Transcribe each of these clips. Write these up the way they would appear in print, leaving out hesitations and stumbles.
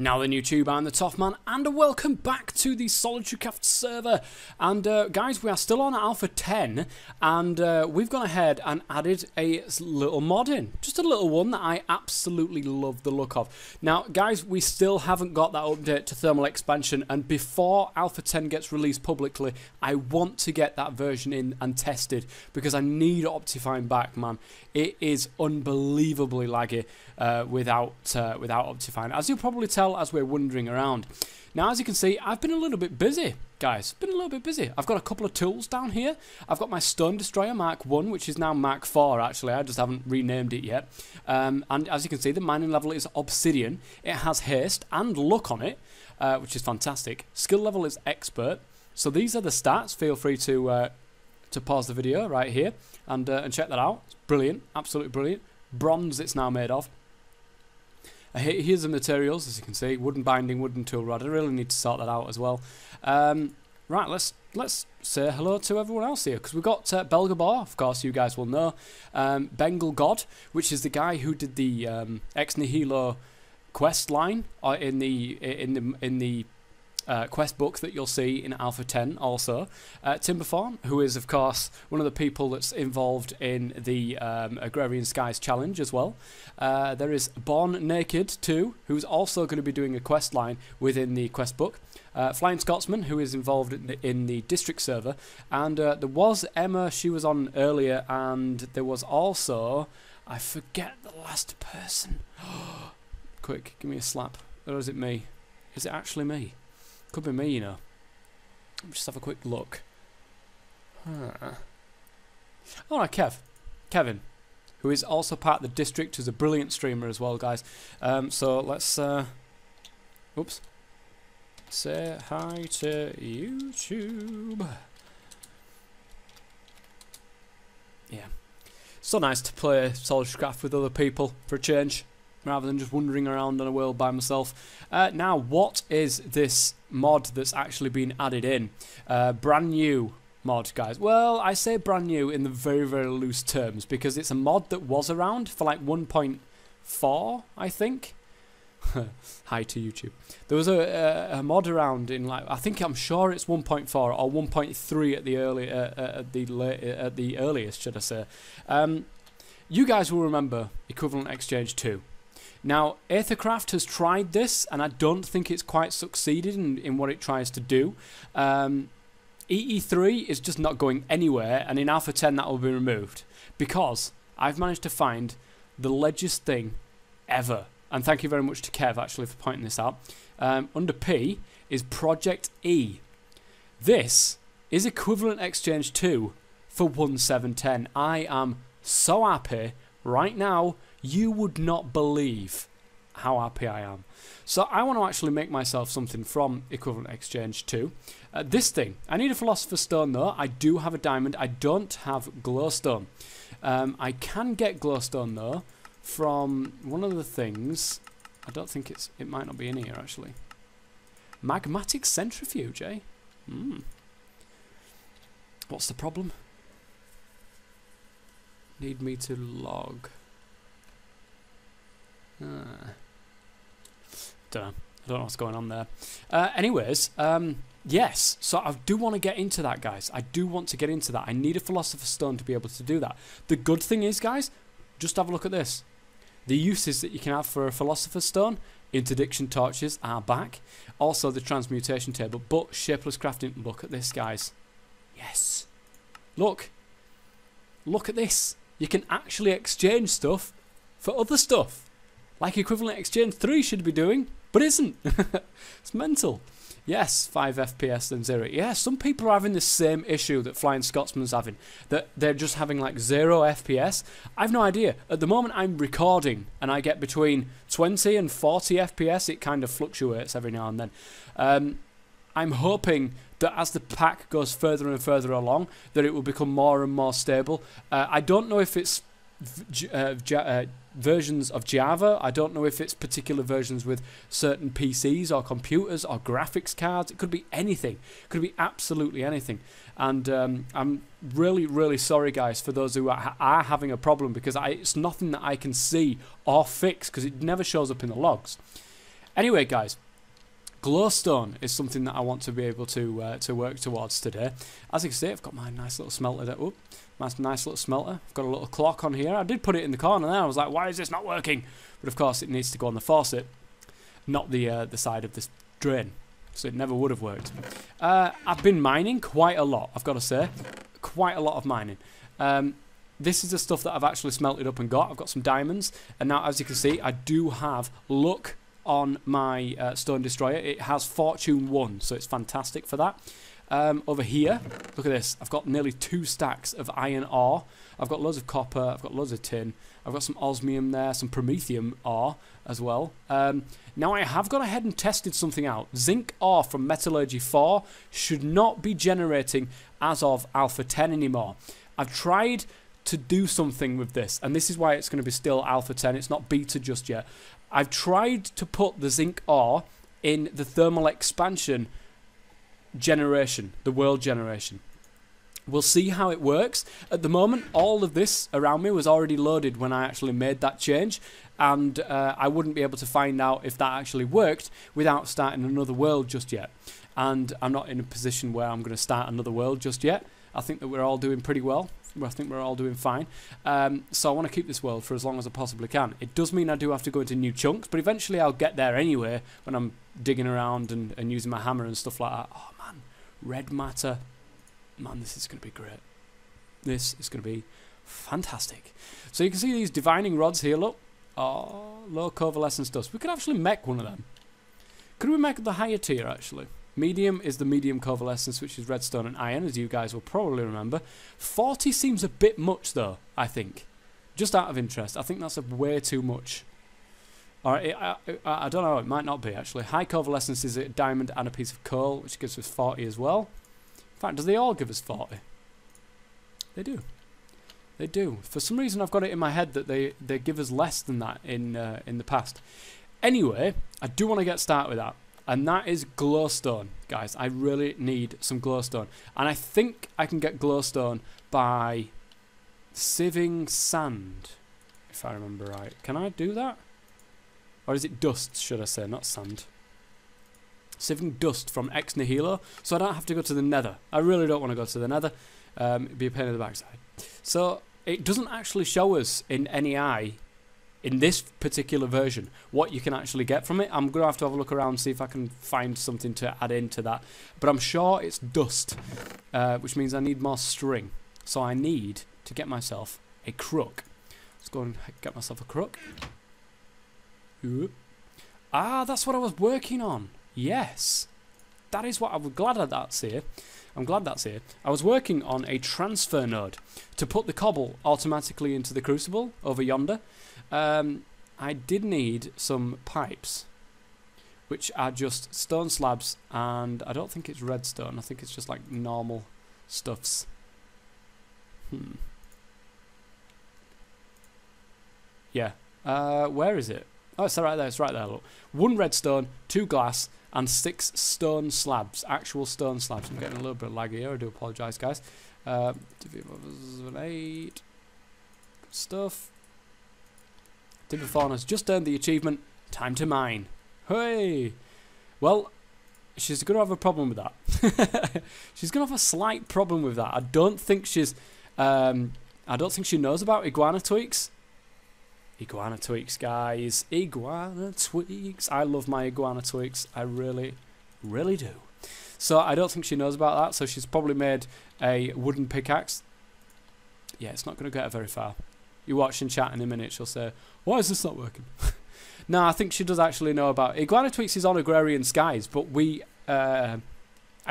Now then YouTube, I'm the Toffman, and welcome back to the SolitaryCraft server. And guys, we are still on Alpha 10, and we've gone ahead and added a little mod in. Just a little one that I absolutely love the look of. Now guys, we still haven't got that update to thermal expansion, and before Alpha 10 gets released publicly, I want to get that version in and tested, because I need Optifine back, man. It is unbelievably laggy without Optifine, as you'll probably tell as we're wandering around. Now, as you can see, I've been a little bit busy, guys. Been a little bit busy. I've got a couple of tools down here. I've got my Stone Destroyer Mark 1, which is now Mark 4, actually. I just haven't renamed it yet. And as you can see, the mining level is Obsidian. It has haste and luck on it, which is fantastic. Skill level is Expert. So these are the stats. Feel free to pause the video right here and check that out. It's brilliant, absolutely brilliant. Bronze it's now made of. Here's the materials, as you can see: wooden binding, wooden tool rod. I really need to sort that out as well. Right, let's say hello to everyone else here, because we've got Belgabor, of course you guys will know. Bengal God, which is the guy who did the Ex Nihilo quest line in the quest book that you'll see in Alpha 10 also. Timberthorn, who is of course one of the people that's involved in the Agrarian Skies challenge as well. There is Born Naked too, who's also going to be doing a quest line within the quest book. Flying Scotsman, who is involved in the district server. And there was Emma, she was on earlier, and there was also, I forget the last person. Quick, give me a slap. Or is it me? Is it actually me? Could be me, you know. Let's just have a quick look. Alright, Kevin, who is also part of the district, who's a brilliant streamer as well, guys. So let's oops. Say hi to YouTube. Yeah. So nice to play SolitaryCraft with other people for a change, rather than just wandering around on a world by myself. Now, what is this mod that's actually been added in? Brand new mod, guys. Well, I say brand new in the very, very loose terms, because it's a mod that was around for like 1.4, I think. Hi to YouTube. There was a mod around in, like, I'm sure it's 1.4 or 1.3 at the earliest, should I say. You guys will remember Equivalent Exchange 2. Now, Aethercraft has tried this, and I don't think it's quite succeeded in what it tries to do. EE2 is just not going anywhere, and in Alpha 10 that will be removed, because I've managed to find the ledgiest thing ever. And thank you very much to Kev, actually, for pointing this out. Under P is ProjectE. This is Equivalent Exchange 2 for 1710. I am so happy right now. You would not believe how happy I am. So I want to actually make myself something from Equivalent Exchange 2. This thing, I need a Philosopher's Stone though. I do have a diamond. I don't have glowstone. I can get glowstone though from one of the things. I don't think it might not be in here actually. Magmatic centrifuge, eh? What's the problem? Need me to log. I don't know what's going on there. Anyways, yes, so I do want to get into that, guys. I do want to get into that. I need a Philosopher's Stone to be able to do that. The good thing is, guys, just have a look at this. The uses that you can have for a Philosopher's Stone: interdiction torches are back. Also the transmutation table, but shapeless crafting. Look at this, guys. Yes. Look. Look at this. You can actually exchange stuff for other stuff, like Equivalent Exchange 3 should be doing, but isn't. It's mental. Yes, 5 FPS then 0. Yeah, some people are having the same issue that Flying Scotsman's having, that they're just having like 0 FPS. I've no idea. At the moment I'm recording, and I get between 20 and 40 FPS. It kind of fluctuates every now and then. I'm hoping that as the pack goes further and further along, that it will become more and more stable. I don't know if it's versions of Java. I don't know if it's particular versions with certain PCs or computers or graphics cards. It could be anything. It could be absolutely anything. And I'm really, really sorry, guys, for those who are having a problem, because it's nothing that I can see or fix, because it never shows up in the logs. Anyway, guys, glowstone is something that I want to be able to work towards today. As you can see, I've got my nice little smelter there. Oh, my nice little smelter. I've got a little clock on here. I did put it in the corner there. I was like, why is this not working? But of course, it needs to go on the faucet, not the side of this drain. So it never would have worked. I've been mining quite a lot, I've got to say. Quite a lot of mining. This is the stuff that I've actually smelted up and got. I've got some diamonds. And now, as you can see, I do have luck on my stone destroyer. It has fortune 1, so it's fantastic for that. Over here, look at this. I've got nearly 2 stacks of iron ore. I've got loads of copper. I've got loads of tin. I've got some osmium there, some promethium ore as well. Now I have gone ahead and tested something out. Zinc ore from Metallurgy 4 should not be generating as of Alpha 10 anymore. I've tried to do something with this, and this is why it's going to be still Alpha 10. It's not beta just yet. I've tried to put the zinc ore in the thermal expansion generation, the world generation. We'll see how it works. At the moment, all of this around me was already loaded when I actually made that change, and I wouldn't be able to find out if that actually worked without starting another world just yet. And I'm not in a position where I'm going to start another world just yet. I think that we're all doing pretty well. I think we're all doing fine. So I want to keep this world for as long as I possibly can. It does mean I do have to go into new chunks, but eventually I'll get there anyway when I'm digging around and using my hammer and stuff like that. Oh man, red matter. Man, this is going to be great. This is going to be fantastic. So you can see these divining rods here, look. Oh, low covalescence dust. We could actually make one of them. Could we make the higher tier, actually? Medium is the medium covalescence, which is redstone and iron, as you guys will probably remember. 40 seems a bit much, though, I think. Just out of interest. I think that's way too much. Alright, I don't know. It might not be, actually. High covalescence is a diamond and a piece of coal, which gives us 40 as well. In fact, do they all give us 40? They do. They do. For some reason, I've got it in my head that they give us less than that in the past. Anyway, I do want to get started with that. And that is glowstone, guys. I really need some glowstone. And I think I can get glowstone by sieving sand, if I remember right. Can I do that? Or is it dust, should I say, not sand? Sieving dust from ex nihilo, so I don't have to go to the nether. I really don't want to go to the nether. It'd be a pain in the backside. So it doesn't actually show us in NEI, in this particular version, what you can actually get from it. I'm going to have a look around and see if I can find something to add into that. But I'm sure it's dust, which means I need more string. So I need to get myself a crook. Let's go and get myself a crook. Oop. Ah, that's what I was working on. Yes. That is what I was glad that's here. I'm glad that's here. I was working on a transfer node to put the cobble automatically into the crucible over yonder. I did need some pipes, which are just stone slabs, and I don't think it's redstone. I think it's just like normal stuffs. Yeah. Where is it? Oh, it's right there. It's right there. Look. 1 redstone, 2 glass, and 6 stone slabs. Actual stone slabs. I'm getting a little bit laggy here. I do apologise, guys. 8. Good stuff. Fauna has just earned the achievement. Time to mine. Hey! Well, she's going to have a problem with that. She's going to have a slight problem with that. I don't think she's... I don't think she knows about iguana tweaks. Iguana tweaks, guys. Iguana tweaks. I love my iguana tweaks. I really, really do. So I don't think she knows about that. So she's probably made a wooden pickaxe. Yeah, it's not going to get her very far. You watch and chat in a minute, she'll say, why is this not working? No, I think she does actually know about it. Iguana Tweaks is on Agrarian Skies, but we... I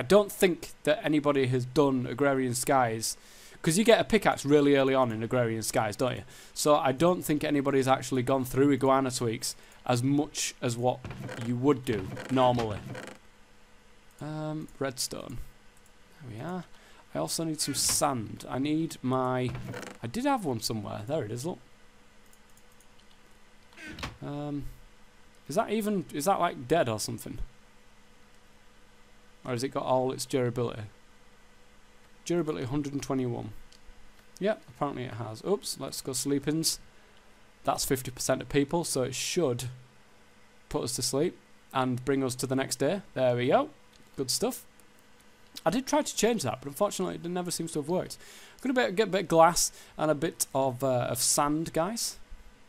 don't think that anybody has done Agrarian Skies, because you get a pickaxe really early on in Agrarian Skies, don't you? So I don't think anybody's actually gone through Iguana Tweaks as much as what you would do normally. Redstone. There we are. I also need some sand. I need my... I did have one somewhere. There it is, look. Is that like dead or something? Or has it got all its durability? Durability 121. Yep, apparently it has. Oops, let's go sleep-ins. That's 50% of people, so it should put us to sleep. and bring us to the next day. There we go. Good stuff. I did try to change that, but unfortunately it never seems to have worked. I'm going to get a bit of glass and a bit of sand, guys.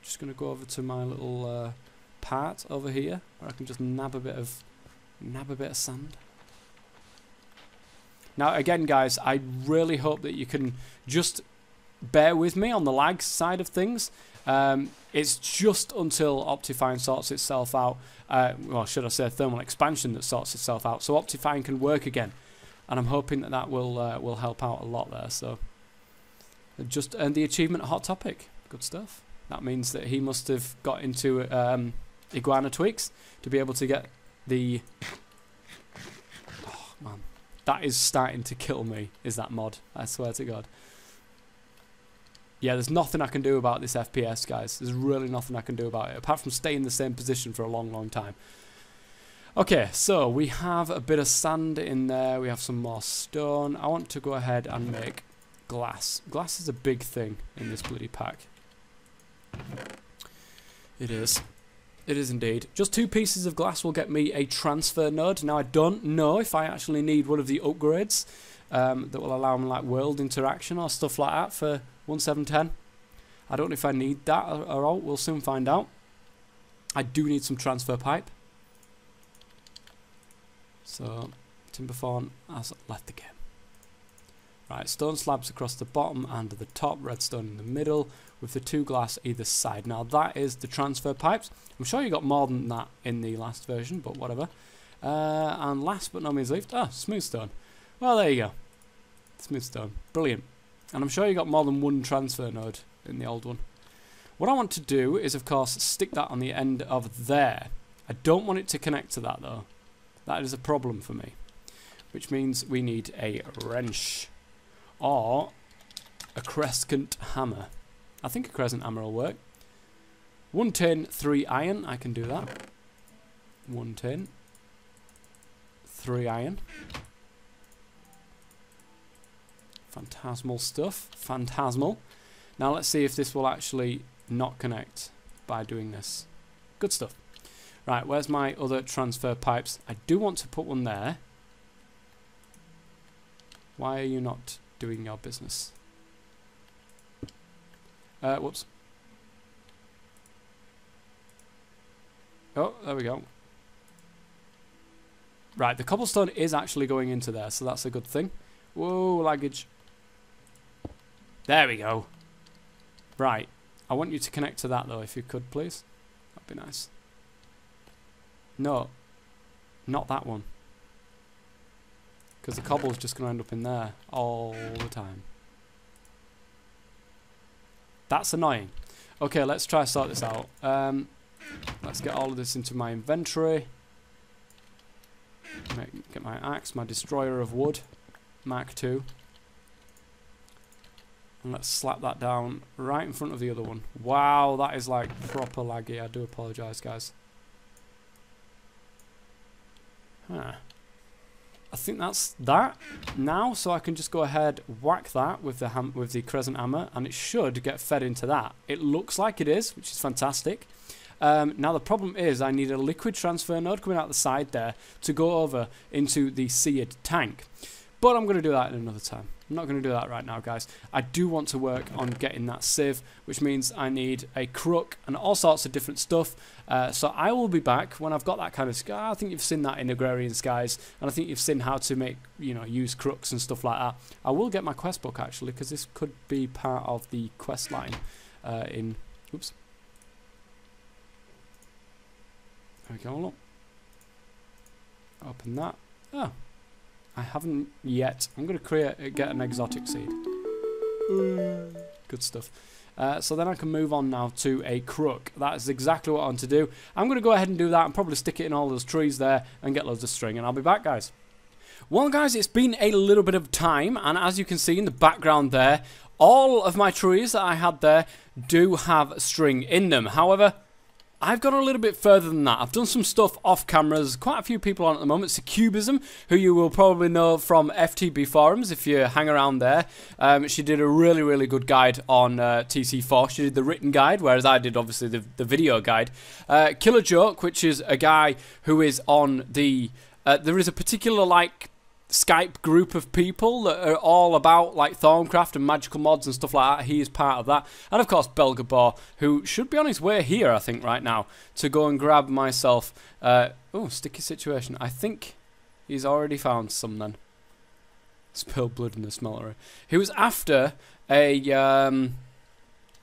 Just going to go over to my little part over here where I can just nab a bit of sand. Now again, guys, I really hope that you can just bear with me on the lag side of things. It's just until Optifine sorts itself out, well, should I say thermal expansion that sorts itself out, so Optifine can work again. And I'm hoping that that will help out a lot there. So just earned the achievement Hot Topic. Good stuff. That means that he must have got into iguana tweaks to be able to get the... Oh, man. That is starting to kill me, is that mod. I swear to God. Yeah, there's nothing I can do about this FPS, guys. There's really nothing I can do about it, apart from stay in the same position for a long, long time. Okay, so we have a bit of sand in there. We have some more stone. I want to go ahead and make glass. Glass is a big thing in this bloody pack. It is. It is indeed. Just 2 pieces of glass will get me a transfer node. Now, I don't know if I actually need one of the upgrades that will allow me like world interaction or stuff like that for 1710. I don't know if I need that or all. We'll soon find out. I do need some transfer pipe. So, Timberthorn has left the game. Right, stone slabs across the bottom and the top, redstone in the middle, with the 2 glass either side. Now that is the transfer pipes. I'm sure you got more than that in the last version, but whatever. And last but not least, smooth stone. Well, there you go. Smooth stone. Brilliant. And I'm sure you got more than 1 transfer node in the old one. What I want to do is, of course, stick that on the end of there. I don't want it to connect to that, though. That is a problem for me. Which means we need a wrench. Or a crescent hammer. I think a crescent hammer will work. 1 tin, 3 iron. I can do that. 1 tin. 3 iron. Phantasmal stuff. Phantasmal. Now let's see if this will actually not connect by doing this. Good stuff. Right, where's my other transfer pipes? I do want to put one there. Why are you not doing your business? Whoops. Oh, there we go. Right, the cobblestone is actually going into there, so that's a good thing. Whoa, laggage. There we go. Right, I want you to connect to that though, if you could, please. That'd be nice. No, not that one. Because the cobble's just going to end up in there all the time. That's annoying. Okay, let's try to sort this out. Let's get all of this into my inventory. Get my axe, my destroyer of wood, Mark II. And let's slap that down right in front of the other one. Wow, that is like proper laggy. I do apologise, guys. Huh. I think that's that now, so I can just go ahead, whack that with the crescent hammer, and it should get fed into that. It looks like it is, which is fantastic. Now the problem is I need a liquid transfer node coming out the side there to go over into the seared tank. But I'm going to do that in another time. I'm not going to do that right now, guys. I do want to work on getting that sieve, which means I need a crook and all sorts of different stuff. So I will be back when I've got that kind of... I think you've seen that in Agrarian Skies, and I think you've seen how to make, use crooks and stuff like that. I will get my quest book, actually, because this could be part of the quest line in... Oops. There we go, look. Open that. Oh. I haven't yet. I'm going to get an exotic seed. Good stuff. So then I can move on now to a crook. That is exactly what I want to do. I'm going to go ahead and do that and probably stick it in all those trees there and get loads of string, and I'll be back, guys. Well, guys, it's been a little bit of time, and as you can see in the background there, all of my trees that I had there do have string in them. However, I've gone a little bit further than that. I've done some stuff off cameras. Quite a few people on at the moment. Cubism, who you will probably know from FTB forums if you hang around there. She did a really, really good guide on TC4. She did the written guide, whereas I did obviously the video guide. Killer Joke, which is a guy who is on the... there is a particular like Skype group of people that are all about like Thorncraft and magical mods and stuff like that. He is part of that. And of course Belgabor, who should be on his way here, I think, right now, to go and grab myself... oh, sticky situation. I think he's already found some then. Spilled blood in the smelter. He was after an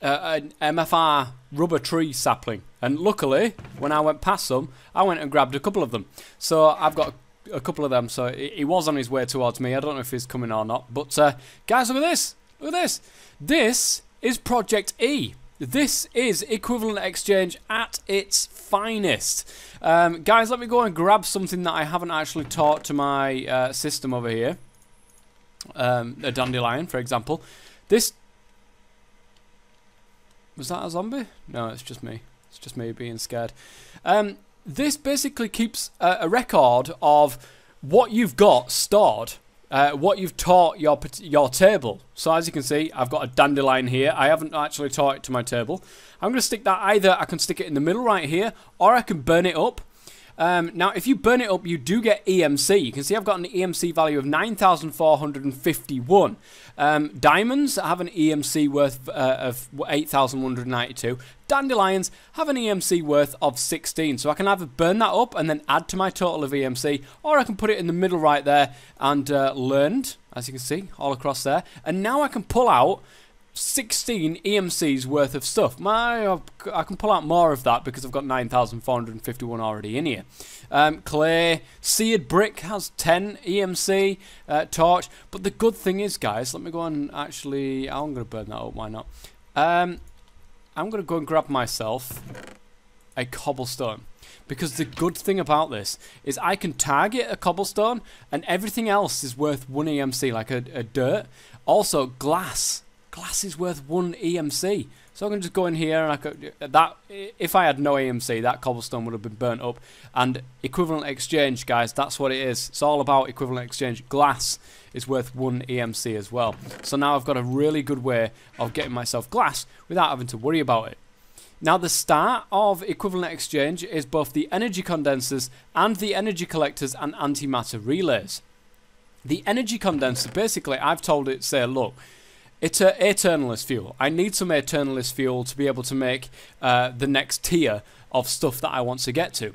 MFR rubber tree sapling. And luckily, when I went past them, I went and grabbed a couple of them. So I've got a couple of them, so he was on his way towards me. I don't know if he's coming or not, but guys, look at this. Look at this. This is ProjectE. This is equivalent exchange at its finest. Guys, let me go and grab something that I haven't actually taught to my system over here. A dandelion, for example. This... Was that a zombie? No, it's just me. It's just me being scared. This basically keeps a record of what you've got stored, what you've taught your table. So as you can see, I've got a dandelion here. I haven't actually taught it to my table. I'm going to stick that either, I can stick it in the middle right here, or I can burn it up. Now, if you burn it up, you do get EMC. You can see I've got an EMC value of 9,451. Diamonds have an EMC worth of 8,192. Dandelions have an EMC worth of 16. So I can either burn that up and then add to my total of EMC, or I can put it in the middle right there and learned, as you can see, all across there. And now I can pull out 16 EMC's worth of stuff. I can pull out more of that because I've got 9,451 already in here. Clay, seared brick has 10 EMC, torch. But the good thing is, guys, let me go and actually... I'm going to burn that up, why not? I'm going to go and grab myself a cobblestone. Because the good thing about this is I can target a cobblestone and everything else is worth 1 EMC, like a dirt. Also, glass. Glass is worth 1 EMC. So I can just go in here and I could, if I had no EMC, that cobblestone would have been burnt up. And equivalent exchange, guys, that's what it is. It's all about equivalent exchange. Glass is worth 1 EMC as well. So now I've got a really good way of getting myself glass without having to worry about it. Now the start of equivalent exchange is both the energy condensers and the energy collectors and antimatter relays. The energy condenser, basically, I've told it, say, look, it's a Eternalist fuel. I need some Eternalist fuel to be able to make the next tier of stuff that I want to get to.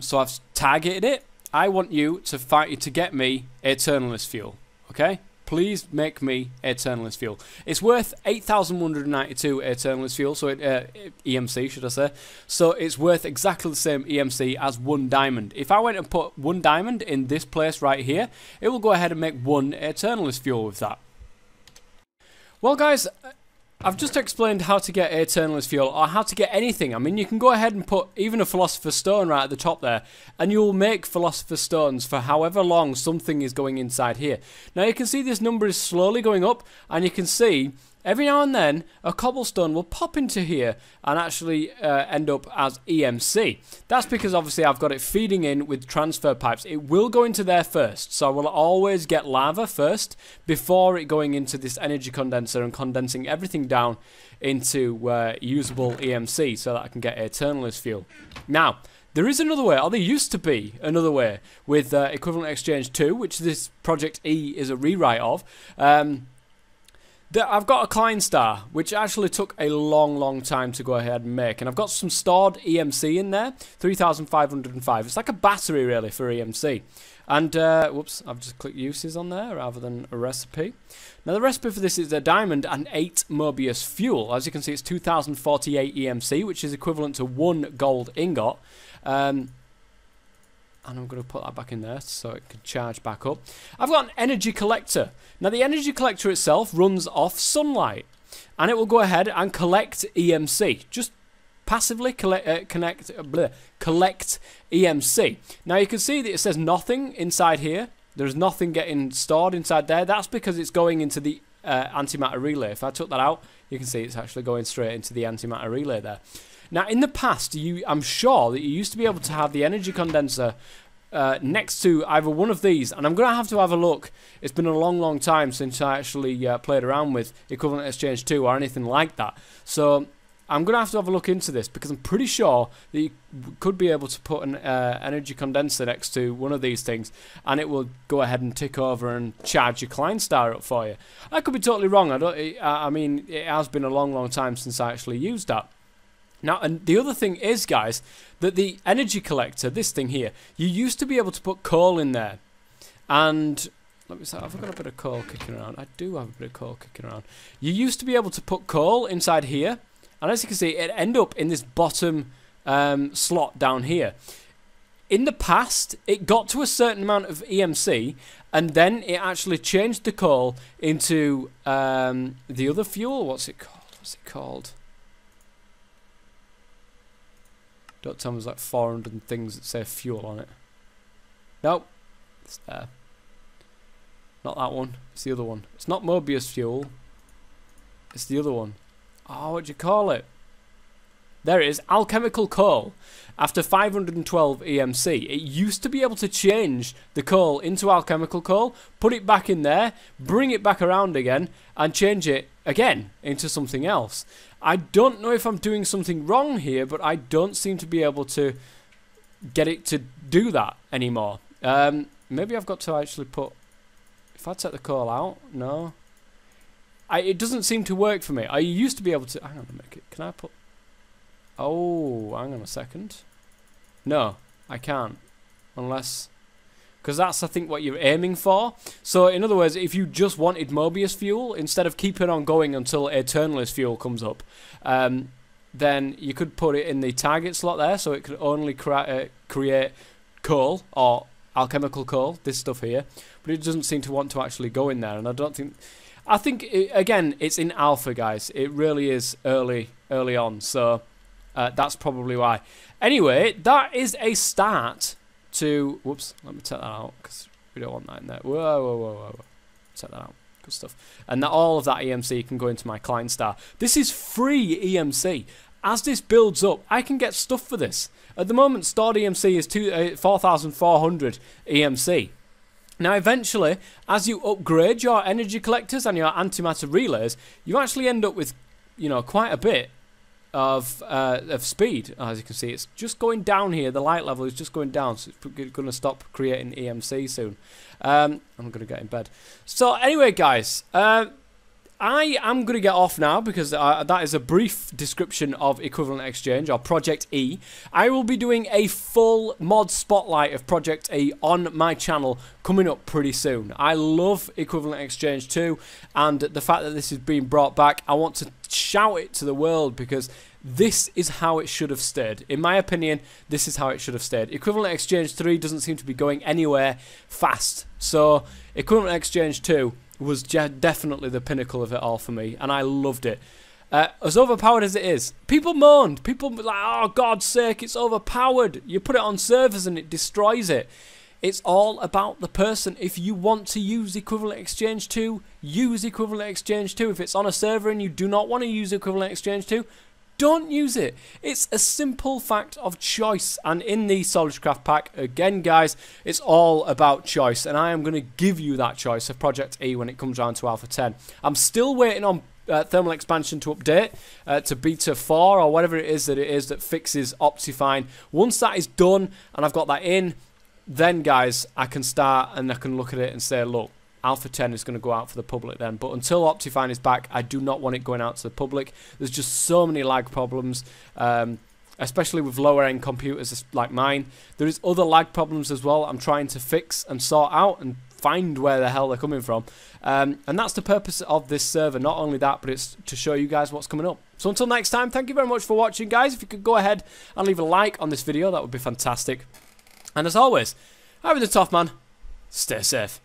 So I've targeted it. I want you to get me Eternalist fuel. Okay? Please make me Eternalist fuel. It's worth 8,192 Eternalist fuel, so EMC, should I say. So it's worth exactly the same EMC as 1 diamond. If I went and put 1 diamond in this place right here, it will go ahead and make 1 Eternalist fuel with that. Well, guys, I've just explained how to get Eternalist fuel, or how to get anything. I mean, you can go ahead and put even a Philosopher's Stone right at the top there, and you'll make Philosopher's Stones for however long something is going inside here. Now, you can see this number is slowly going up, and you can see every now and then a cobblestone will pop into here and actually end up as EMC. That's because obviously I've got it feeding in with transfer pipes. It will go into there first, so I will always get lava first before it going into this energy condenser and condensing everything down into usable EMC so that I can get Eternalist fuel. Now, there is another way, or there used to be another way with Equivalent Exchange 2, which this ProjectE is a rewrite of. I've got a Klein Star, which actually took a long time to go ahead and make. And I've got some stored EMC in there, 3,505. It's like a battery, really, for EMC. And, whoops, I've just clicked uses on there rather than a recipe. Now, the recipe for this is a diamond and 8 Mobius fuel. As you can see, it's 2,048 EMC, which is equivalent to 1 gold ingot. And I'm going to put that back in there so it can charge back up. I've got an energy collector. Now, the energy collector itself runs off sunlight. And it will go ahead and collect EMC. Just passively collect EMC. Now, you can see that it says nothing inside here. There's nothing getting stored inside there. That's because it's going into the antimatter relay. If I took that out, you can see it's actually going straight into the antimatter relay there. Now, in the past, I'm sure that you used to be able to have the energy condenser next to either one of these, and I'm going to have a look. It's been a long time since I actually played around with Equivalent Exchange 2 or anything like that. So I'm going to have a look into this, because I'm pretty sure that you could be able to put an energy condenser next to one of these things, and it will go ahead and tick over and charge your Kleinstar up for you. I could be totally wrong. I mean, it has been a long time since I actually used that. Now, and the other thing is, guys, that the energy collector, this thing here, you used to be able to put coal in there. And let me see, have I got a bit of coal kicking around? I do have a bit of coal kicking around. You used to be able to put coal inside here, and as you can see, it ended up in this bottom slot down here. In the past, it got to a certain amount of EMC, and then it actually changed the coal into the other fuel. What's it called? What's it called? Don't tell me there's like 400 things that say fuel on it. Nope. It's there. Not that one. It's the other one. It's not Mobius fuel. It's the other one. Oh, what do you call it? There it is. Alchemical coal. After 512 EMC, it used to be able to change the coal into alchemical coal, put it back in there, bring it back around again, and change it again into something else. I don't know if I'm doing something wrong here, but I don't seem to be able to get it to do that anymore. Maybe I've got to actually put... If I take the coal out, no. It doesn't seem to work for me. I used to be able to... Hang on a minute. Can I put... Oh, hang on a second. No, I can't. Unless... Because that's, I think, what you're aiming for. So, in other words, if you just wanted Mobius fuel, instead of keeping on going until Eternalist fuel comes up, then you could put it in the target slot there, so it could only create coal, or alchemical coal, this stuff here. But it doesn't seem to want to actually go in there, and I don't think... I think, again, it's in alpha, guys. It really is early on, so that's probably why. Anyway, that is a start to... Whoops, let me take that out, because we don't want that in there. Whoa. Take that out. Good stuff. And that all of that EMC can go into my Kleinstar. This is free EMC. As this builds up, I can get stuff for this. At the moment, stored EMC is 4,400 EMC. Now, eventually, as you upgrade your energy collectors and your antimatter relays, you actually end up with, you know, quite a bit of speed. As you can see, it's just going down here. The light level is just going down, so it's going to stop creating EMC soon. I'm going to get in bed. So anyway, guys, I am going to get off now, because that is a brief description of Equivalent Exchange, or ProjectE. I will be doing a full mod spotlight of ProjectE on my channel coming up pretty soon. I love Equivalent Exchange 2, and the fact that this is being brought back, I want to shout it to the world, because this is how it should have stayed. In my opinion, this is how it should have stayed. Equivalent Exchange 3 doesn't seem to be going anywhere fast, so Equivalent Exchange 2 was definitely the pinnacle of it all for me, and I loved it. As overpowered as it is, people moaned. People were like, oh, God's sake, it's overpowered. You put it on servers and it destroys it. It's all about the person. If you want to use Equivalent Exchange 2, use Equivalent Exchange 2. If it's on a server and you do not want to use Equivalent Exchange 2, don't use it. It's a simple fact of choice. And in the SolitaryCraft pack, again, guys, it's all about choice. And I am going to give you that choice of ProjectE when it comes around to Alpha 10. I'm still waiting on thermal expansion to update to beta 4 or whatever it is that fixes Optifine. Once that is done and I've got that in, then, guys, I can start and I can look at it and say, look, Alpha 10 is going to go out for the public then. But until Optifine is back, I do not want it going out to the public. There's just so many lag problems, especially with lower end computers like mine. There is other lag problems as well I'm trying to fix and sort out and find where the hell they're coming from. And that's the purpose of this server. Not only that, but it's to show you guys what's coming up. So until next time, thank you very much for watching, guys. If you could go ahead and leave a like on this video, that would be fantastic. And as always, I've been the Tough Man. Stay safe.